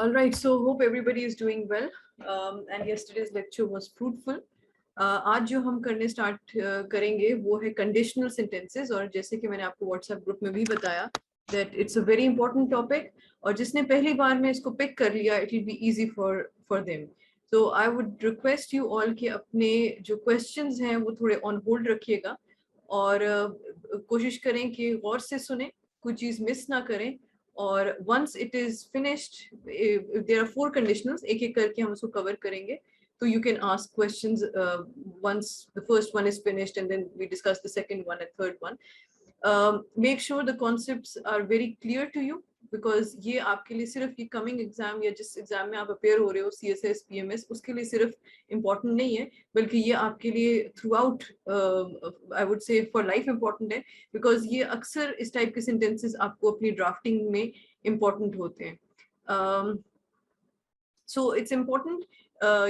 All right, so hope everybody is doing well, and yesterday's lecture was fruitful. आज जो हम करने start करेंगे वो है कंडीशनल सेंटेंसेस, और जैसे कि मैंने आपको व्हाट्सएप ग्रुप में भी बताया that it's a very important topic, और जिसने पहली बार में इसको पिक कर लिया it will be easy for them. तो I would request you all कि अपने जो क्वेश्चंस हैं वो थोड़े ऑन होल्ड रखिएगा, और कोशिश करें कि गौर से सुने, कोई चीज़ मिस ना करें. और once it is finished, there are 4 conditionals, एक एक करके हम उसको cover करेंगे. So you can ask questions once the first one is finished, and then we discuss the second one and third one. Make sure the concepts are very clear to you, because ये आपके लिए सिर्फ ये coming exam या जिस exam में आप appear हो रहे हो CSS PMS उसके लिए सिर्फ इम्पोर्टेंट नहीं है, बल्कि ये आपके लिए through out I would say for life important है, बिकॉज ये अक्सर इस टाइप के सेंटेंसेस आपको अपनी ड्राफ्टिंग में इम्पोर्टेंट होते हैं. So it's important.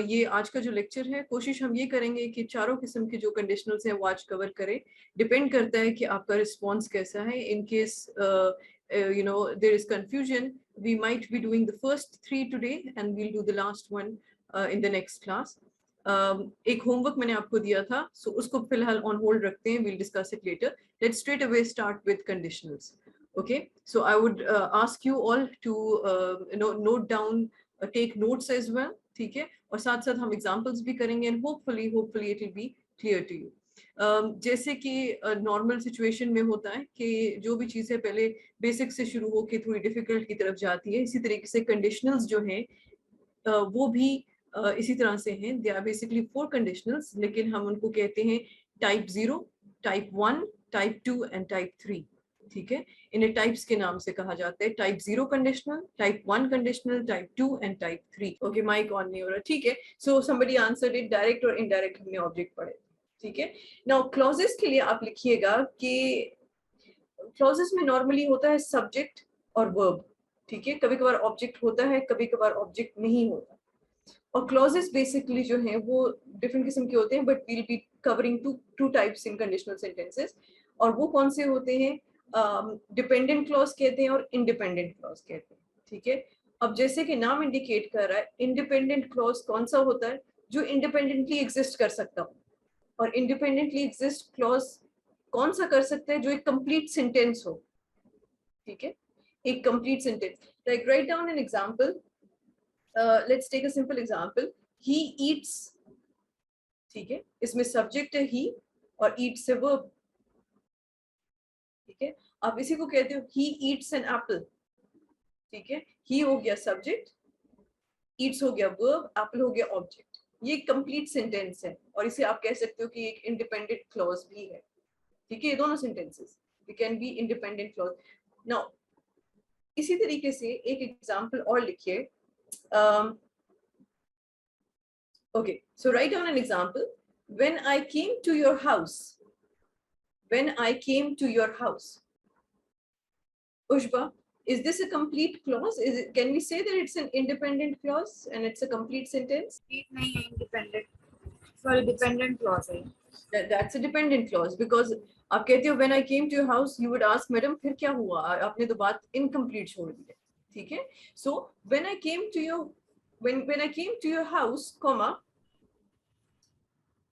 ये आज का जो लेक्चर है कोशिश हम ये करेंगे कि चारों किस्म के जो कंडीशनल्स हैं वो आज कवर करें. डिपेंड करता है कि आपका रिस्पॉन्स कैसा है. In case you know there is confusion, we might be doing the first 3 today and we'll do the last one in the next class. एक होमवर्क मैंने आपको दिया था, so उसको फिलहाल ऑन होल्ड रखते हैं. we'll discuss it later. Let's straight away start with conditionals. Okay, so I would ask you all to note down, take notes as well. ठीक है, और साथ साथ हम एग्जांपल्स भी करेंगे, and hopefully it will be clear to you. जैसे कि नॉर्मल सिचुएशन में होता है कि जो भी चीज़ है पहले बेसिक से शुरू होकर थोड़ी डिफिकल्ट की तरफ जाती है, इसी तरीके से कंडीशनल्स जो हैं वो भी इसी तरह से हैं. दे आर बेसिकली 4 कंडीशनल्स, लेकिन हम उनको कहते हैं type 0, type 1, type 2 and type 3. ठीक है, इन्हें टाइप्स के नाम से कहा जाता है. Type 0 conditional, type 1 conditional, type 2 and type 3. Okay, mic on नहीं हो रहा. ठीक है, so somebody answered it. Direct और इनडायरेक्ट हमने ऑब्जेक्ट पढ़े. ठीक है, नाउ क्लॉजेस के लिए आप लिखिएगा कि क्लॉजेस में नॉर्मली होता है सब्जेक्ट और वर्ब. ठीक है, कभी कभार ऑब्जेक्ट होता है, कभी कभार ऑब्जेक्ट नहीं होता. और क्लॉजेस बेसिकली जो हैं वो डिफरेंट किस्म के होते हैं, but we'll be covering two types in conditional sentences. और वो कौन से होते हैं? डिपेंडेंट क्लॉज कहते हैं और इंडिपेंडेंट क्लॉज कहते हैं. ठीक है, अब जैसे कि नाम इंडिकेट कर रहा है, इंडिपेंडेंट क्लॉज कौन सा होता है? जो इंडिपेंडेंटली एग्जिस्ट कर सकता हो. और इंडिपेंडेंटली एग्जिस्ट क्लॉज कौन सा कर सकता है? जो एक कंप्लीट सेंटेंस हो. ठीक है, एक complete sentence. Like write down an example. Let's take a simple example. He eats. ठीक है, इसमें सब्जेक्ट है he और eats से verb. ठीक है, आप इसी को कहते हो he eats an apple. ठीक है, he हो गया सब्जेक्ट, eats हो गया verb, apple हो गया ऑब्जेक्ट. ये कंप्लीट सेंटेंस है, और इसे आप कह सकते हो कि एक इंडिपेंडेंट क्लॉज भी है. ठीक है, ये दोनों sentences they can be independent clause. Now इसी तरीके से एक एग्जांपल और लिखिए. Okay, so write down an example. When I came to your house. When I came to your house. Ushba, is this a complete clause? Can we say that it's an independent clause and it's a complete sentence? नहीं है independent. Sorry, dependent clause है. That's a dependent clause, because आप कहते हो when I came to your house, you would ask, madam फिर क्या हुआ? आपने तो बात incomplete छोड़ दी है. ठीक है, so when I came to your when I came to your house, comma,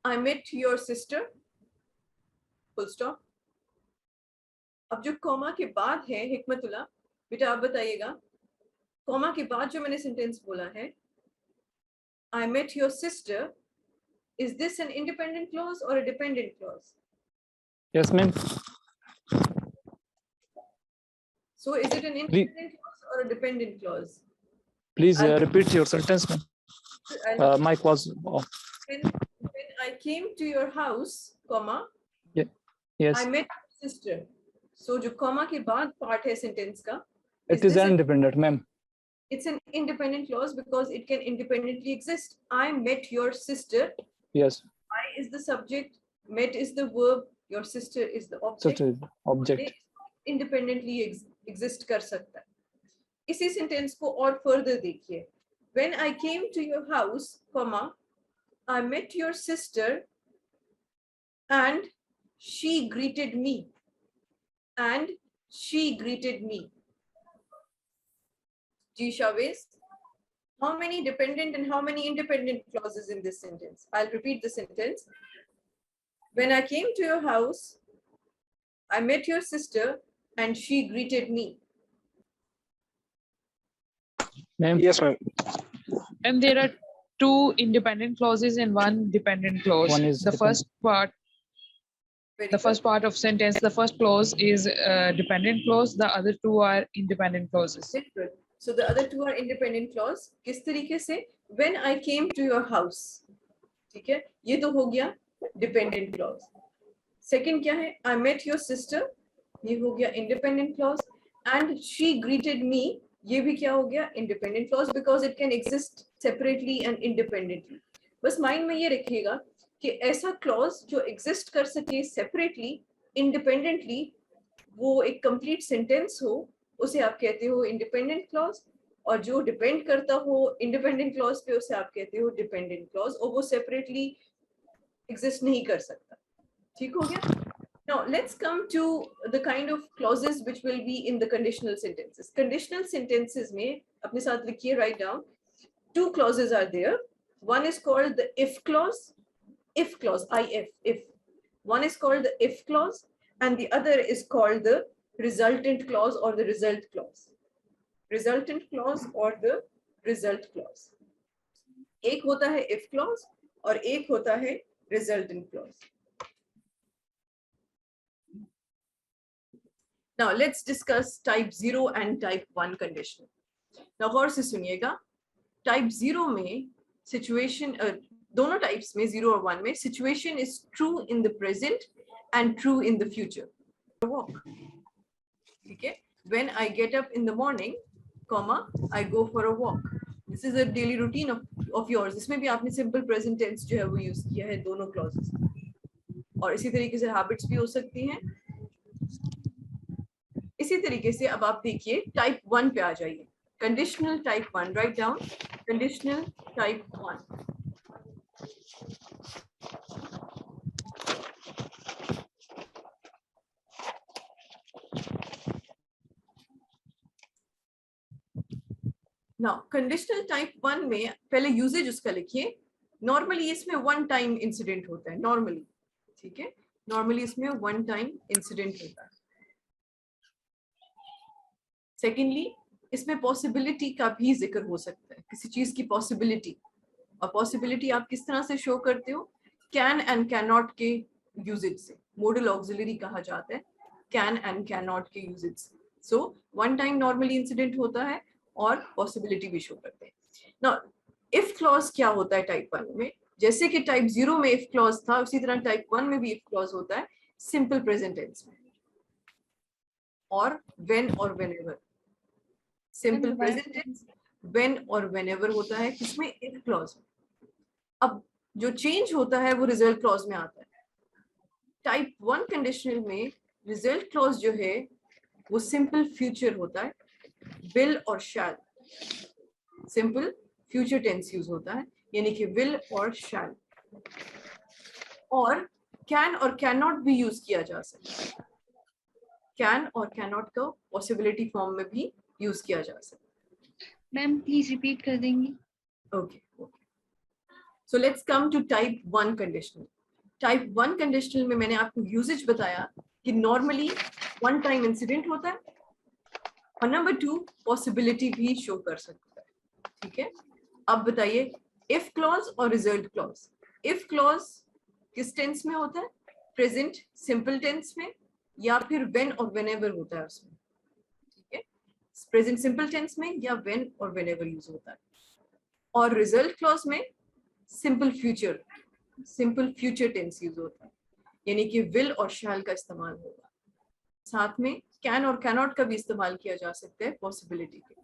I met your sister, full stop. अब जो कॉमा के बाद है, हिकमतुल्लाह बेटा आप बताइएगा, कॉमा के बाद जो मैंने सेंटेंस बोला है, I met your sister, is this an independent clause or a dependent clause? Yes, ma'am. So is it an independent clause or a dependent clause? Please repeat your sentence, ma'am. Mic was off. When I came to your house, comma, Yes. I met your sister. So जो comma के बाद part है sentence का, It is independent, ma'am. It's an independent clause because it can independently exist. I met your sister. Yes. I is the subject, met is the verb, your sister is the object. Object. Independently exist कर सकता है. इसी sentence को और further देखिए. When I came to your house, comma, I met your sister and she greeted me. And she greeted me. जी Shavez, How many dependent and how many independent clauses in this sentence? I'll repeat the sentence. When I came to your house, I met your sister and she greeted me. Ma'am, Yes, ma'am. And there are two independent clauses and one dependent clause. One is The dependent. first part, Very the good. first part of sentence, the first clause is dependent clause. The other two are independent clauses. Very good. So the other two are independent clause. किस तरीके से? When I came to your house. ठीक है? ये तो हो गया dependent clause. Second क्या है? I met your sister. ये हो गया independent clause. And she greeted me. ये भी क्या हो गया? Independent clause because it can exist separately and independently. बस mind में ये रखिएगा कि ऐसा clause जो exist कर सके separately, independently, वो एक complete sentence हो, उसे आप कहते हो independent clause, और जो depend करता हो independent clause पे उसे आप कहते हो dependent clause, और वो separately exist नहीं कर सकता. ठीक हो गया? Now let's come to the kind of clauses which will be in the conditional sentences. Conditional sentences में अपने साथ लिखिए, write down. Two clauses are there. One is called the if clause, if clause, if. One is called the if clause and the other is called the resultant clause or the result clause. Resultant clause or the result clause. एक होता है if clause और एक होता है resultant clause. Now let's discuss type 0 and type 1 conditional. Now गौर से सुनिएगा, type 0 में situation, दोनों types में 0 और 1 में situation is true in the present and true in the future. Walk. ठीक है? When I get up in the morning, comma, I go for a walk. This is a daily routine of yours. इसमें भी आपने simple present tense जो है वो use किया है दोनों clauses. और इसी तरीके से habits भी हो सकती हैं. इसी तरीके से अब आप देखिए टाइप 1 पे आ जाइए. Conditional type 1, write down conditional type 1. Now conditional type 1 में पहले यूजेज उसका लिखिए. नॉर्मली इसमें वन टाइम इंसिडेंट होता है, नॉर्मली. ठीक है? नॉर्मली इसमें वन टाइम इंसिडेंट होता है. सेकेंडली इसमें पॉसिबिलिटी का भी जिक्र हो सकता है, किसी चीज की पॉसिबिलिटी. और पॉसिबिलिटी आप किस तरह से शो करते हो? कैन एंड कैन नॉट के यूजेज से. मॉडल ऑक्सिलरी कहा जाता है कैन एंड कैन नॉट के यूजेज से. So one time normally incident होता है और पॉसिबिलिटी भी शो करते हैं. नाउ इफ क्लॉज क्या होता है टाइप 1 में? जैसे कि टाइप 0 में इफ क्लॉज था, उसी तरह टाइप 1 में भी इफ क्लॉज होता है सिंपल प्रेजेंट टेंस में और व्हेन और whenever. Simple present tense when और व्हेनेवर होता है किसमें? इफ क्लॉज में. अब जो चेंज होता है वो रिजल्ट क्लॉज में आता है. टाइप 1 कंडीशनल में रिजल्ट क्लॉज जो है वो सिंपल फ्यूचर होता है, विल और शैल. सिंपल फ्यूचर टेंस यूज होता है, यानी कि विल और शैल. और कैन और कैन नॉट भी यूज किया जा सकता है. कैन और कैन नॉट को पॉसिबिलिटी फॉर्म में भी यूज किया जा सकता है. मैम प्लीज रिपीट कर देंगी? Okay. So let's come to type 1 conditional. Type 1 conditional में मैंने आपको यूजेज बताया कि नॉर्मली वन टाइम इंसिडेंट होता है और नंबर 2 पॉसिबिलिटी भी शो कर सकता है. ठीक है? अब बताइए इफ क्लॉज और रिजल्ट क्लॉज. इफ क्लॉज किस टेंस में होता है? प्रेजेंट सिंपल टेंस में या फिर व्हेन और व्हेनेवर होता है उसमें. ठीक है? प्रेजेंट सिंपल टेंस में या व्हेन और व्हेनेवर यूज होता है. और रिजल्ट क्लॉज में सिंपल फ्यूचर टेंस यूज होता है, यानी कि विल और शैल का इस्तेमाल होगा. साथ में कैन और कैन नॉट का भी इस्तेमाल किया जा सकता है पॉसिबिलिटी के.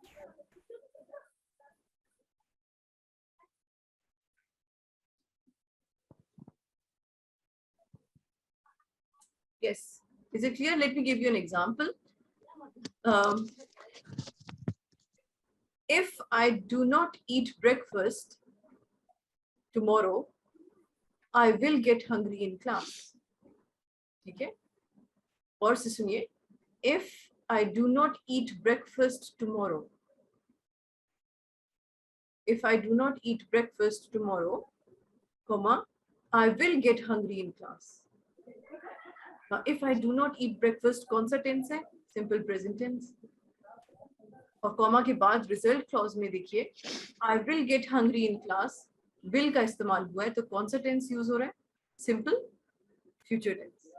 Yes, is it clear? Let me give you an example. If I do not eat breakfast tomorrow, I will get hungry in class. ठीक है? और से सुनिए, if I do not eat breakfast tomorrow, if I do not eat breakfast tomorrow, comma, I will get hungry in class. Now, if I do not eat breakfast, कौन सा tense है? Simple present tense. और comma के बाद result clause में देखिए आई will get hungry in class, will का इस्तेमाल हुआ है तो कौन सा टेंस यूज हो रहा है? Simple future tense,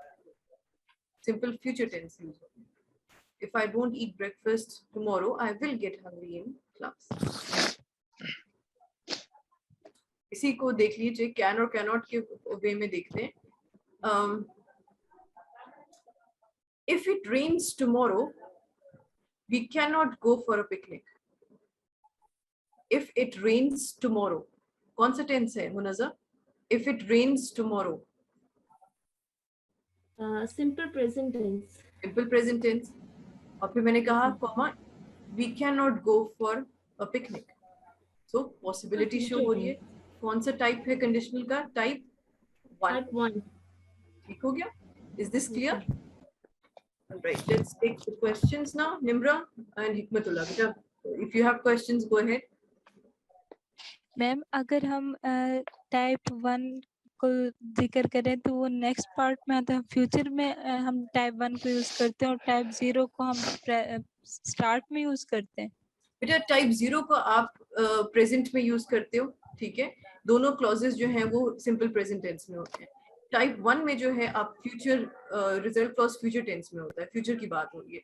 simple future tense use हो रहा है। If I don't eat breakfast tomorrow I will get hungry in class. इसी को देख लीजिए, कैन और कैनॉट के वे में देखते हैं। If it rains tomorrow we cannot go for a picnic. If it rains tomorrow, कौन सा tense है Munazza? If it rains tomorrow. Simple present tense. Simple present tense. और फिर मैंने कहा comma, we cannot go for a picnic. So possibility show हो रही है। कौन सा type है conditional का? Type 1. Type 1. ठीक हो गया? Is this clear? All right, let's take the questions now. Nimra and Hikmatullah. Beta, if you have questions, go ahead. Ma'am अगर हम टाइप 1 को जिक्र करें तो वो नेक्स्ट पार्ट में आता है, फ्यूचर में हम टाइप 1 को यूज करते हैं और टाइप 0 को हम स्टार्ट में यूज करते हैं। बेटा टाइप 0 को आप प्रेजेंट में यूज करते हो, ठीक है, दोनों क्लॉजेस जो हैं वो सिंपल प्रेजेंट टेंस में होते हैं। टाइप 1 में जो है आप future result clause future tense में होता है, फ्यूचर की बात हो रही है।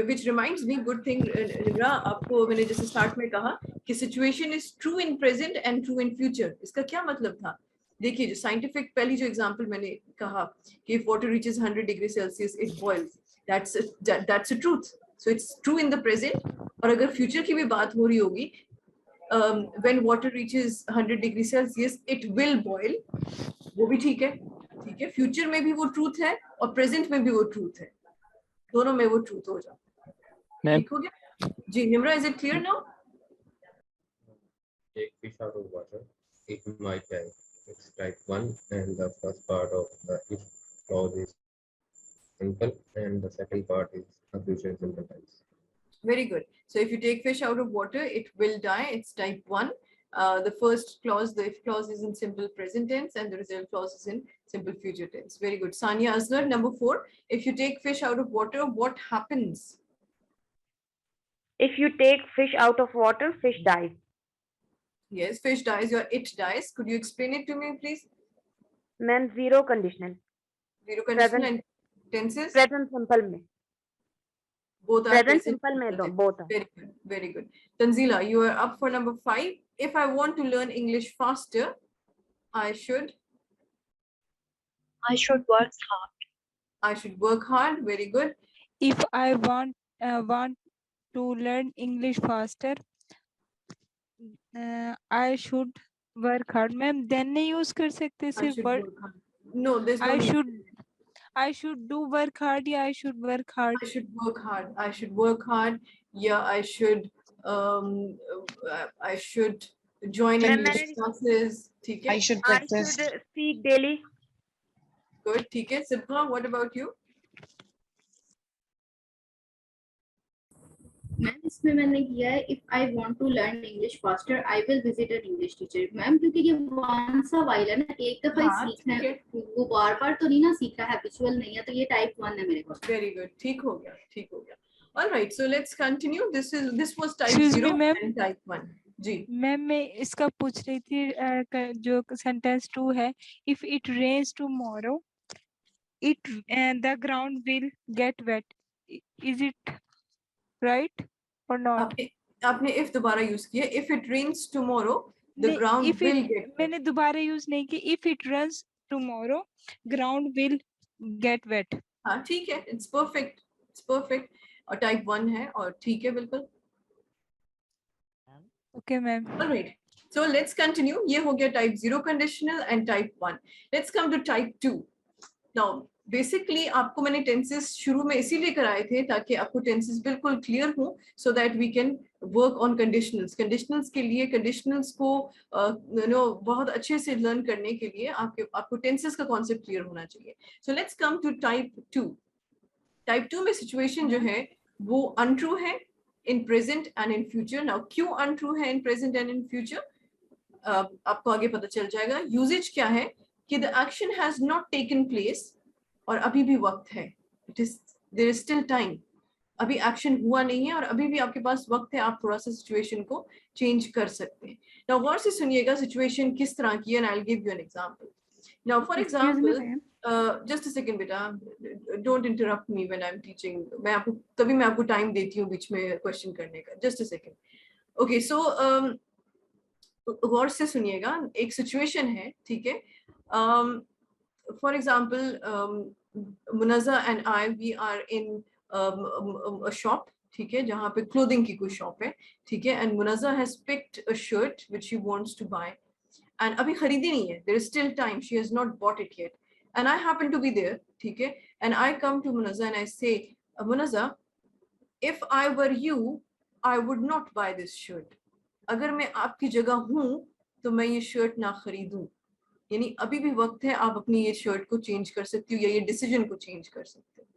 Which reminds me good thing Nimra, आपको मैंने जैसे स्टार्ट में कहा कि situation is true in present and true in future. इसका क्या मतलब था? देखिए जो साइंटिफिक पहली जो एग्जांपल मैंने कहा कि if water reaches 100 degree Celsius it boils, that's a truth, so it's true in the present. और अगर फ्यूचर की भी बात हो रही होगी, when water reaches 100 degree Celsius it will boil, वो भी ठीक है, ठीक है, फ्यूचर में भी वो ट्रूथ है और प्रेजेंट में भी वो ट्रूथ है, दोनों में वो ट्रूथ हो जाता है। ठीक हो गया जी Nimra, is it clear now? Take fish out of water, it might die. It's type 1 and the first part of the if clause is simple and the second part is a future simple tense. Very good. So if you take fish out of water, it will die. It's type 1. The first clause, the if clause, is in simple present tense and the result clause is in simple future tense. Very good. Sania Asghar, number 4. If you take fish out of water, what happens? If you take fish out of water, fish dies. Yes, fish dies or it dies. Could you explain it to me, please? Ma'am, zero conditional. Zero conditional and tenses? Present simple में. Both are Present simple में दो, both are. Very good, very good. Tanzila, you are up for number 5. If I want to learn English faster, I should work hard. I should work hard. Very good. If I want to learn English faster, I should work hard. Ma'am then नहीं use कर सकते I सिर्फ should word. work hard. No, there's no need. I should do work hard या I should work hard. I should work hard. I should work hard. Yeah, I should join English classes. ठीक है? I should I practice. should speak daily. Good. ठीक है. Sibha, what about you? Ma'am इसमें मैंने किया है if I want to learn English faster I will visit an English teacher. Ma'am क्योंकि ये वंस अ व्हाइल है ना, एक दफा हाँ, ही सीखना ठीक है, वो बार बार तो नहीं ना सीख रहा, हैबिचुअल नहीं है, तो ये टाइप 1 है मेरे पास। Very good. ठीक हो गया. ठीक हो गया. All right. So let's continue. This was type Excuse me, 0 ma'am. and type 1. जी. मैम मैं इसका पूछ रही थी जो सेंटेंस 2 है, if it rains tomorrow, the ground will get wet. Is it right or not? आपने if दोबारा यूज किया. If it rains tomorrow, the नहीं, ground if will it, get wet. मैंने दोबारा यूज नहीं की. If it rains tomorrow, ground will get wet. हाँ ठीक है. It's perfect. It's perfect. और type 1 है और ठीक है बिल्कुल. Okay, ma'am. All right. So let's continue. ये हो गया type 0 conditional and type 1. Let's come to type 2. Now, basically आपको मैंने tenses शुरू में इसीलिए कराए थे ताकि आपको tenses बिल्कुल clear हो, so that we can work on conditionals. Conditionals के लिए conditionals को बहुत अच्छे से learn करने के लिए आपको tenses का concept clear होना चाहिए. So let's come to type 2. Type 2 में situation जो है वो untrue है in present and in future. Now क्यों untrue है in present and in future? आपको आगे पता चल जाएगा. Usage क्या है कि the action has not taken place और अभी भी वक्त है. There is still time. अभी एक्शन हुआ नहीं है और अभी भी आपके पास वक्त है, आप थोड़ा सा सिचुएशन को चेंज कर सकते हैं. नाउ गौर से सुनिएगा सिचुएशन किस तरह की है, and I will give you an example. Now for example, just a second बेटा, don't interrupt me when I am teaching. मैं आपको टाइम देती हूँ बीच में क्वेश्चन करने का. Just a second. Okay, so गौर से सुनिएगा. एक सिचुएशन है, ठीक है. For example, Munazza and I, we are in shop, ठीक है, जहाँ पे क्लोथिंग की कोई शॉप है, ठीक है. And Munazza has picked a shirt which she wants to buy, and अभी खरीदी नहीं है. There is still time, she has not bought it yet, and I happen to be there, ठीक है. And I come to Munazza and I say, Munazza, if I were you I would not buy this shirt. अगर मैं आपकी जगह हूं तो मैं ये शर्ट ना खरीदूं. यानी अभी भी वक्त है, आप अपनी ये शर्ट को चेंज कर सकती हो या ये डिसीजन को चेंज कर सकते हो,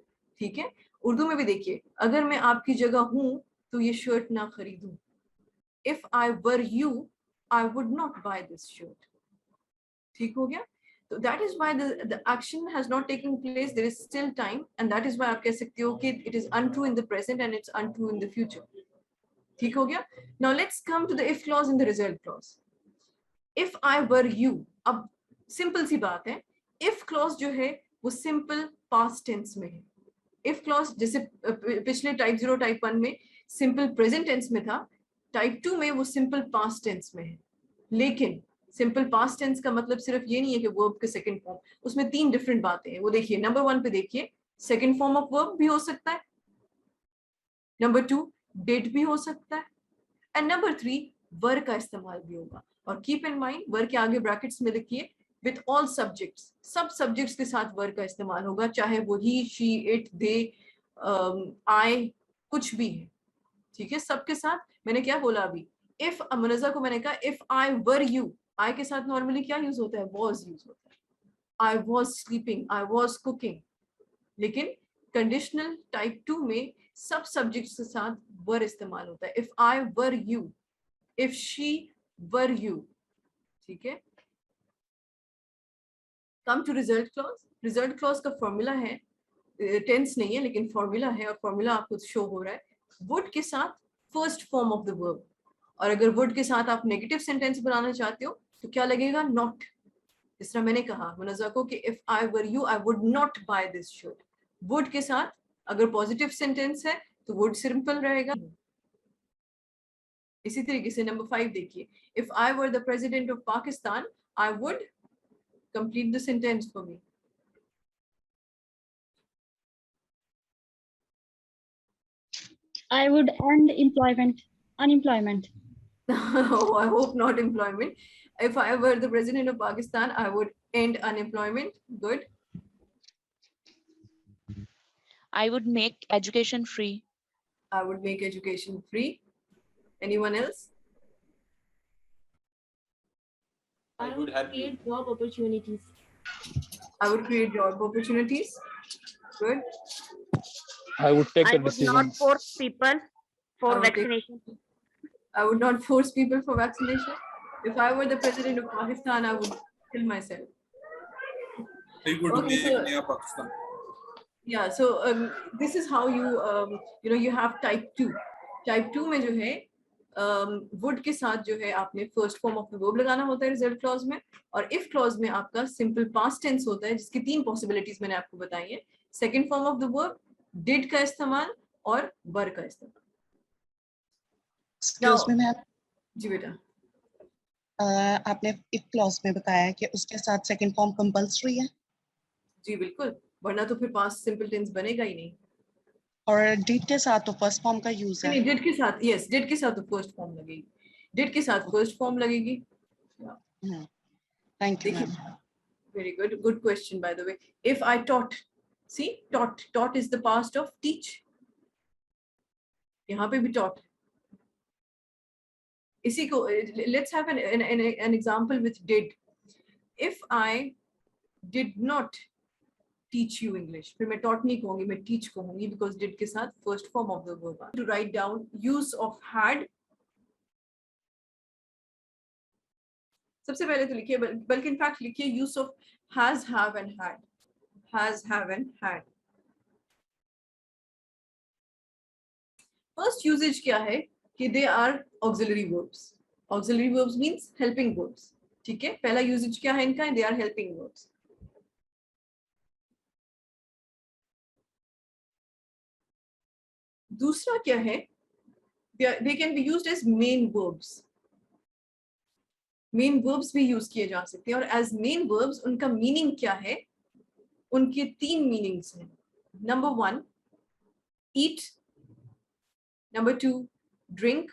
ठीक है. उर्दू में भी देखिए, अगर मैं आपकी जगह हूं तो ये शर्ट ना खरीदूं. If I were you I would not buy this shirt. ठीक हो गया. तो that is why the action has not taken place, there is still time, and that is why आप कह सकते हो कि it is untrue in the present and it's untrue in the future. ठीक हो गया. Now let's come to the if clause in the result clause. If I were you, अब simple सी बात है, इफ क्लॉज जो है वो सिंपल पास्ट टेंस में है. इफ क्लॉज जैसे पिछले टाइप 0 टाइप 1 में सिंपल प्रेजेंट टेंस में था, टाइप 2 में वो सिंपल पास्ट टेंस में है. लेकिन सिंपल पास्ट टेंस का मतलब सिर्फ ये नहीं है कि वर्ब के सेकंड फॉर्म, उसमें 3 डिफरेंट बातें हैं. वो देखिए, नंबर 1 पे देखिए, सेकंड फॉर्म ऑफ वर्ब भी हो सकता है. नंबर 2 डिड भी हो सकता है. एंड नंबर 3 वर का इस्तेमाल भी होगा. और कीप इन माइंड, वर के आगे ब्रैकेट्स में लिखिए विथ ऑल सब्जेक्ट्स, सब सब्जेक्ट्स के साथ वर का इस्तेमाल होगा, चाहे वो ही, शी, इट, दे, आई, कुछ भी है, ठीक है, सबके साथ. मैंने क्या बोला अभी, इफ, मुनज़्ज़ा को मैंने कहा इफ आई वर यू, आई के साथ नॉर्मली क्या यूज होता है, वॉज यूज होता है. I was sleeping, I was cooking. लेकिन कंडीशनल टाइप 2 में सब सब्जेक्ट्स के साथ वर इस्तेमाल होता है. If I were you, if she were you, ठीक है. Come to result clause. Result clause का फॉर्मूला है, टेंस नहीं है लेकिन फॉर्मूला है, और फॉर्मूला आपको शो हो रहा है. वुड के साथ first form of the verb, और अगर वुड के साथ आप नेगेटिव सेंटेंस बनाना चाहते हो तो क्या लगेगा, नॉट. जिस तरह मैंने कहा मुनज़्ज़ा को कि if I were you I would not buy this shirt. Would के साथ अगर पॉजिटिव सेंटेंस है तो वुड सिंपल रहेगा. इसी तरीके से नंबर 5 देखिए, if I were the president of Pakistan I would, complete the sentence for me. I would end unemployment. Oh, I hope not employment. If I were the president of Pakistan, I would end unemployment. Good. I would make education free. I would make education free. Anyone else? I would create job opportunities. I would create job opportunities. Good. I would take I a would decision. not force people for I would take- vaccination. I would not force people for vaccination. If I were the president of Pakistan, I would kill myself. Equal to Okay, so- Nea Pakistan. Yeah, so this is how you you have type 2. Type 2 में जो है would के साथ जो है आपने first form of the verb लगाना होता है रिजल्ट क्लॉज में, और इफ क्लॉज में आपका सिंपल पास्ट टेंस होता है जिसकी 3 पॉसिबिलिटीज मैंने आपको बताई है. Second form of the verb, did का इस्तेमाल और वर का इस्तेमाल. एक्सक्यूज मी मैम, जी बेटा. आपने इफ क्लॉज में बताया कि उसके साथ सेकंड फॉर्म कंपल्सरी है. जी बिल्कुल, वरना तो फिर पास्ट सिंपल टेंस बनेगा ही नहीं. और डिड के साथ तो फर्स्ट फॉर्म का यूज है. नहीं, डिड के साथ, यस, डिड के साथ तो फर्स्ट फॉर्म लगेगी. डिड के साथ फर्स्ट फॉर्म लगेगी. Thank you ma'am. Very good. Good question, by the way. If I taught, see, taught is the past of teach. यहाँ पे भी taught. इसी को, let's have an example with did. If I did not teach you English. फिर मैं taught नहीं कहूँगी, मैं teach कहूँगी because did के साथ first form of the verb. To write down use of had. सबसे पहले तो लिखिए, बल्कि in fact लिखिए use of has, have and had. Has, have and had. First usage क्या है कि they are auxiliary verbs. Auxiliary verbs means helping verbs. ठीक है, पहला usage क्या है इनका? They are helping verbs. दूसरा क्या है? They can be used as main verbs. Main verbs भी use किए जा सकते हैं और as main verbs उनका meaning क्या है? उनके 3 meanings हैं. Number 1, eat. Number 2, drink.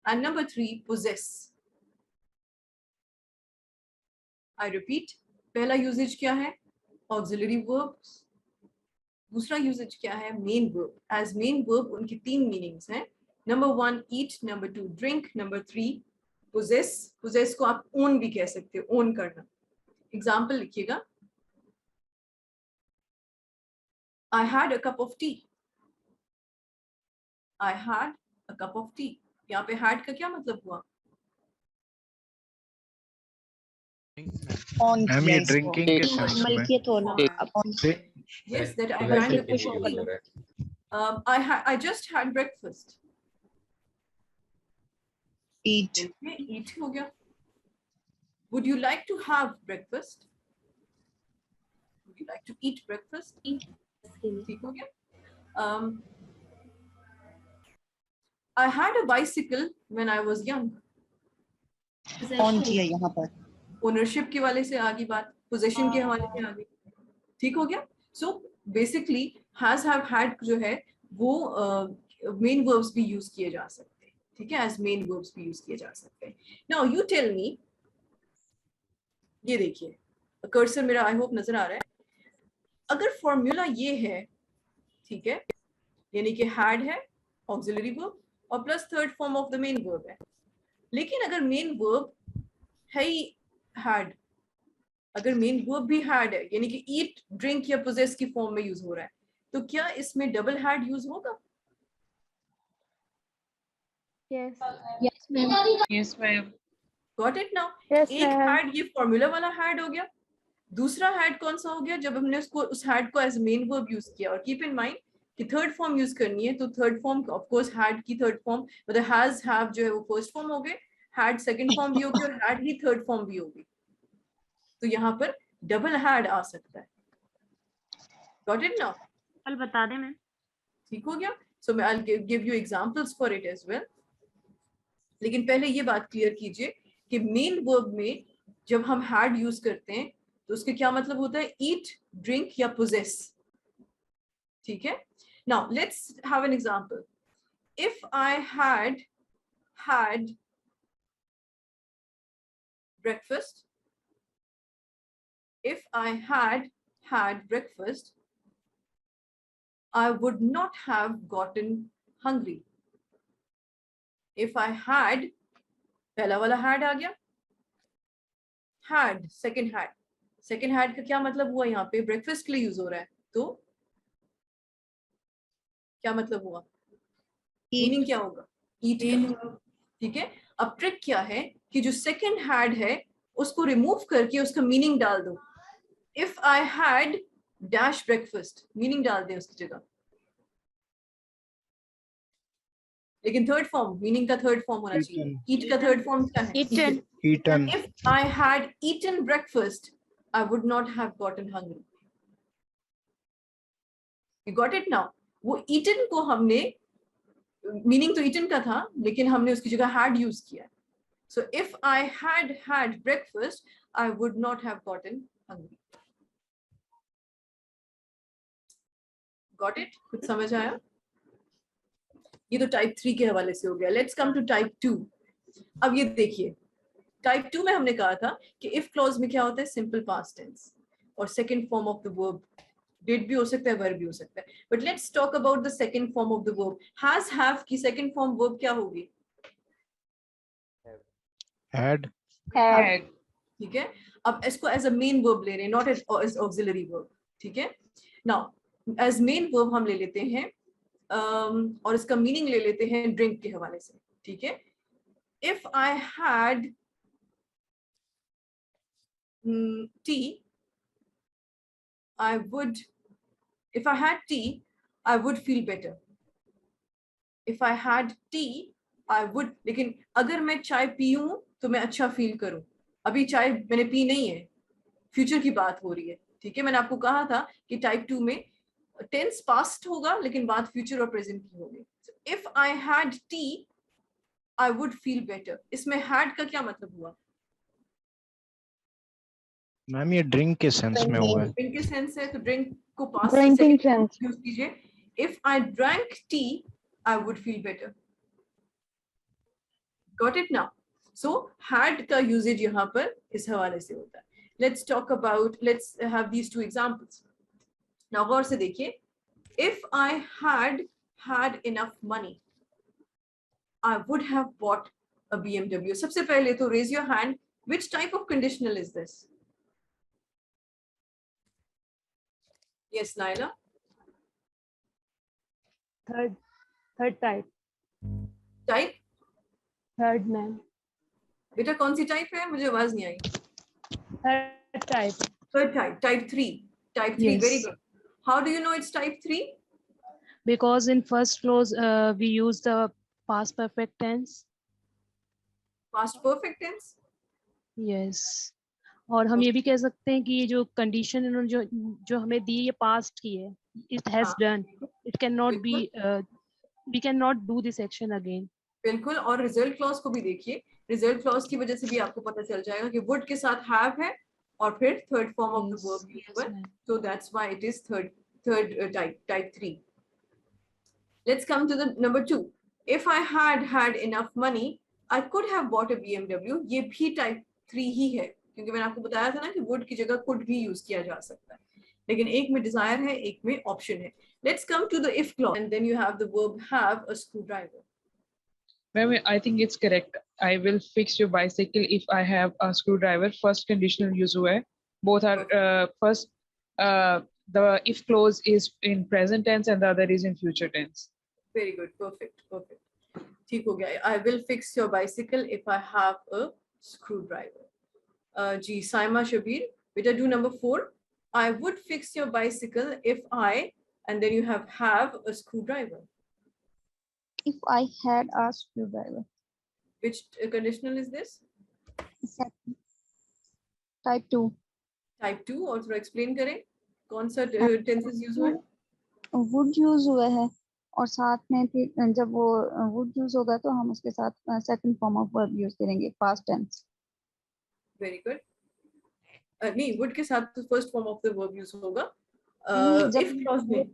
And number 3, possess. I repeat, पहला usage क्या है? Auxiliary verbs. दूसरा usage क्या है? Main verb. As main verb उनकी 3 meanings हैं. Number 1, eat. Number 2, drink. Number 3, possess. Possess को आप own भी कह सकते हो, own करना. Example लिखिएगा. I had a cup of tea. I had a cup of tea. यहाँ पे had का क्या मतलब हुआ? On ये drinking के sense में मलकियत होना। Yes, that I drank a cup of tea. I just had breakfast. eat, Eat हो गया. Would you like to have breakfast? Would you like to eat breakfast? Eat. ठीक हो गया. I had a bicycle when I was young. on किया यहाँ पर. Ownership के वाले से आगे बात, possession के हवाले से आगे. ठीक हो गया. So basically has, have, had जो है वो main verbs भी use किए जा सकते हैं. ठीक है, as main verbs भी use किए जा सकते हैं. Now you tell me, ये देखिए कर्सर मेरा आई होप नजर आ रहा है. अगर फॉर्मूला ये है, ठीक है, यानी कि had है, auxiliary verb और plus third form of the main verb है, लेकिन अगर मेन वर्ब है ही had, अगर मेन वर्ब भी had है यानी कि eat, drink या possess की फॉर्म में यूज हो रहा है, तो क्या इसमें डबल had यूज होगा? Yes. Yes, ma'am. Yes, ma'am. Got it now? Yes, एक ma'am. had ये फॉर्मूला वाला had हो गया. दूसरा had कौन सा हो गया? जब हमने उसको उस had को एज मेन वर्ब यूज किया. और कीप इन माइंड कि थर्ड फॉर्म यूज करनी है, तो third form of course had की थर्ड फॉर्म मतलब has, have जो है वो फर्स्ट फॉर्म हो गए, had सेकंड फॉर्म भी होगी और had ही थर्ड फॉर्म भी होगी. तो यहाँ पर डबल had आ सकता है. Got it now? कल बता दे मैं. ठीक हो गया. So मैं I'll give you examples for it as well. लेकिन पहले ये बात क्लियर कीजिए कि मेन वर्ब में जब हम had यूज करते हैं तो उसके क्या मतलब होता है? eat, drink या possess. ठीक है. Now let's have an example. If I had breakfast, if I had breakfast, I would not have gotten hungry. If I had, पहला वाला had आ गया, had, second had का क्या मतलब हुआ? यहाँ पे breakfast के लिए यूज हो रहा है, तो क्या मतलब हुआ? मीनिंग क्या होगा? eat का. ठीक है. अब ट्रिक क्या है कि जो सेकंड had है उसको रिमूव करके उसका मीनिंग डाल दो. If I had dash breakfast, meaning डाल दें उसकी जगह. लेकिन थर्ड फॉर्म, मीनिंग का थर्ड फॉर्म होना चाहिए. ईट का थर्ड फॉर्म क्या है? Eaten. eaten. If I had eaten breakfast, I would not have gotten hungry. You got it now? वो eaten को हमने, मीनिंग तो eaten का था लेकिन हमने उसकी जगह had यूज किया. So if I had breakfast, I would not have gotten hungry. Got it? कुछ समझ आया? ये तो टाइप 3 के हवाले से हो गया. Let's come to type 2. अब ये देखिए, टाइप 2 में हमने कहा था कि इफ क्लॉज में क्या होता है? सिंपल पास्ट टेंस और second form of the verb. Did भी हो सकता है, वर्ब भी हो सकता है. But let's talk about the second form of the verb. Has, have की सेकंड फॉर्म वर्ब क्या होगी? had. Had. ठीक है. अब इसको एज अ मेन वर्ब ले रहे हैं, नॉट एज ऑक्सिलरी वर्ब. ठीक है। नाउ एज मेन वर्ब हम ले लेते हैं और इसका मीनिंग ले लेते हैं ड्रिंक के हवाले से, ठीक है। If I had T I would, if I had tea, I would feel better. If I had tea, I would, लेकिन अगर मैं चाय पीऊं तो मैं अच्छा फील करूं। अभी चाय मैंने पी नहीं है, फ्यूचर की बात हो रही है, ठीक है। मैंने आपको कहा था कि टाइप 2 में टेंस पास्ट होगा लेकिन बात फ्यूचर और प्रेजेंट की होगी। If I had T I would feel better, इसमें हैड का क्या मतलब हुआ? मैम ये ड्रिंक के सेंस में हुआ है। ड्रिंक के सेंस है तो ड्रिंक को पास्ट Drinking sense. यूज कीजिए। If I drank tea I would feel better. Got it now? So had का यूजेज यहाँ पर इस हवाले से होता है। Let's talk about, let's have these two examples. Now गौर से देखिए, if I had enough money I would have bought a BMW। सबसे पहले तो raise your hand, which type of conditional is this? Yes, Naila. Third type. Type? Third, ma'am. बेटा कौन सी type है? मुझे आवाज नहीं आई। Third type. Third type, type 3. Type 3, Yes. very good. How do you know it's type 3? Because in first clause we use the past perfect tense. Past perfect tense? Yes. और हम ये भी कह सकते हैं कि ये जो कंडीशन इन्होंने जो हमें दी ये पास्ट की है, it has done, it can not be, we can not do this action again. बिल्कुल। और रिजल्ट क्लॉज को भी देखिए, रिजल्ट क्लॉज की वजह से भी आपको पता चल जाएगा कि वुड के साथ हैव है और फिर third form of the verb used हुआ, so that's why it is third type 3। Let's come to the number 2। इफ आई had enough money I could have bought a BMW। ये भी टाइप 3 ही है, क्योंकि मैंने आपको बताया था ना कि वुड की जगह कुड भी यूज किया जा सकता है, लेकिन एक में डिजायर है, एक में ऑप्शन है। Let's come to the if clause and then you have the verb have a screwdriver. Ma'am, I think it's correct. I will fix your bicycle if I have a screwdriver. First conditional use हुआ है. Both are first. The if clause is in present tense and the other is in future tense. Very good, perfect. ठीक हो गया। I will fix your bicycle if I have a screwdriver। जी साइमा शबीर, बेटा do number 4। I would fix your bicycle if I, and then you have a screwdriver। If I had a screwdriver. Which conditional is this? Second. Type 2. Type 2, और थोड़ा explain करें कौन सा tenses use हुआ है? Would use हुआ है और साथ में फिर जब वो would use होगा तो हम उसके साथ second form of verb use करेंगे, past tense। Very good। नहीं, would के साथ तो first form of the verb use होगा। if clause में,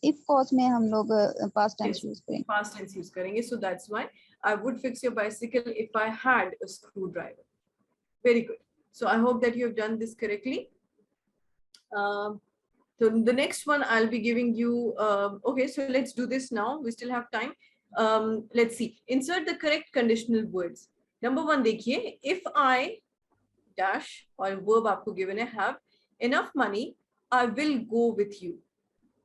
if clause में हम लोग past tense use करेंगे। Past tense use करेंगे, so that's why I would fix your bicycle if I had a screwdriver। Very good। So I hope that you have done this correctly। So the next one I'll be giving you, okay, so let's do this now, we still have time। Let's see, insert the correct conditional words। Number 1 देखिए, if I dash और verb आपको given है have enough money I will go with you।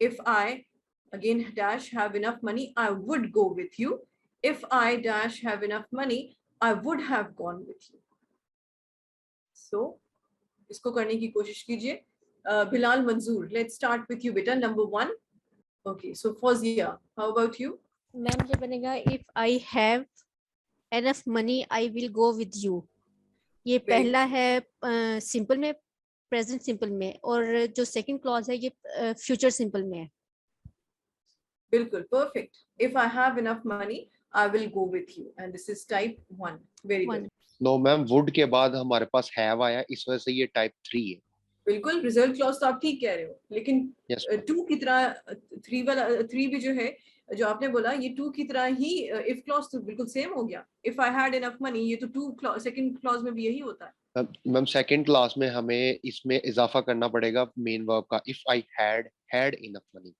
If I again dash have enough money I would go with you। If I dash have enough money I would have gone with you। So इसको करने की कोशिश कीजिए। Bilal Manzoor, let's start with you बेटा, number 1। Okay, so Fawzia, how about you? Ma'am ये बनेगा if I have enough money I will go with you। ये पहला है सिंपल में, प्रेजेंट सिंपल में, और जो सेकंड क्लॉज है ये फ्यूचर सिंपल में है। बिल्कुल perfect। If I have enough money I will go with you, and this is type 1। Very good। No ma'am, would के बाद हमारे पास हैव आया, इस वजह से ये टाइप 3 है। बिल्कुल, रिजल्ट क्लॉज तो आप ठीक कह रहे हो, लेकिन 2 की तरह 3 वाला 3 भी जो है जो आपने बोला ये 2 की तरह ही इफ क्लॉज तो बिल्कुल सेम हो गया। If I had enough money, ये तो 2 सेकंड क्लॉज में भी यही होता है। मैम सेकंड क्लास में हमें इसमें इजाफा करना पड़ेगा मेन वर्ब का, if I had enough money.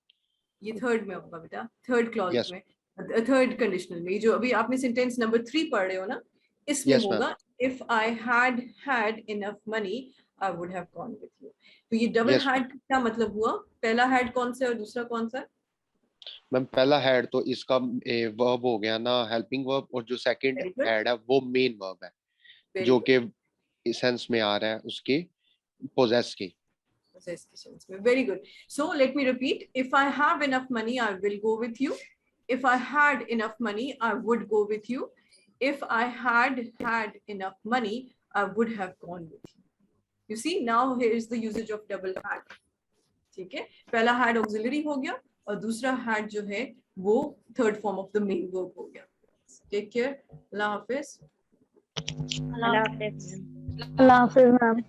ये थर्ड में होगा बेटा, थर्ड क्लॉज में, थर्ड कंडीशनल में। जो अभी आपने सेंटेंस नंबर 3 पढ़ रहे हो ना, इसमें होगा if I had enough money I would have gone with you. तो ये double Yes, had क्या मतलब हुआ? पहला had कौन सा है और दूसरा कौन सा है? मैम पहला हैड तो इसका वर्ब हो गया ना, हेल्पिंग वर्ब, और जो सेकंड Very good. हैड है वो मेन वर्ब है Very जो good. कि सेंस में आ रहा है उसके पोजेस के। Possess के sense में. Very good. So let me repeat. If I have enough money, I will go with you. If I had enough money, I would go with you. If I had enough money, I would have gone with you. You see, now here is the usage of double had. ठीक है, पहला had auxiliary हो गया और दूसरा had जो है वो third form of the main verb हो गया. Take care. अल्लाह हाफिज. Allah Hafiz. अल्लाह हाफिज मैम।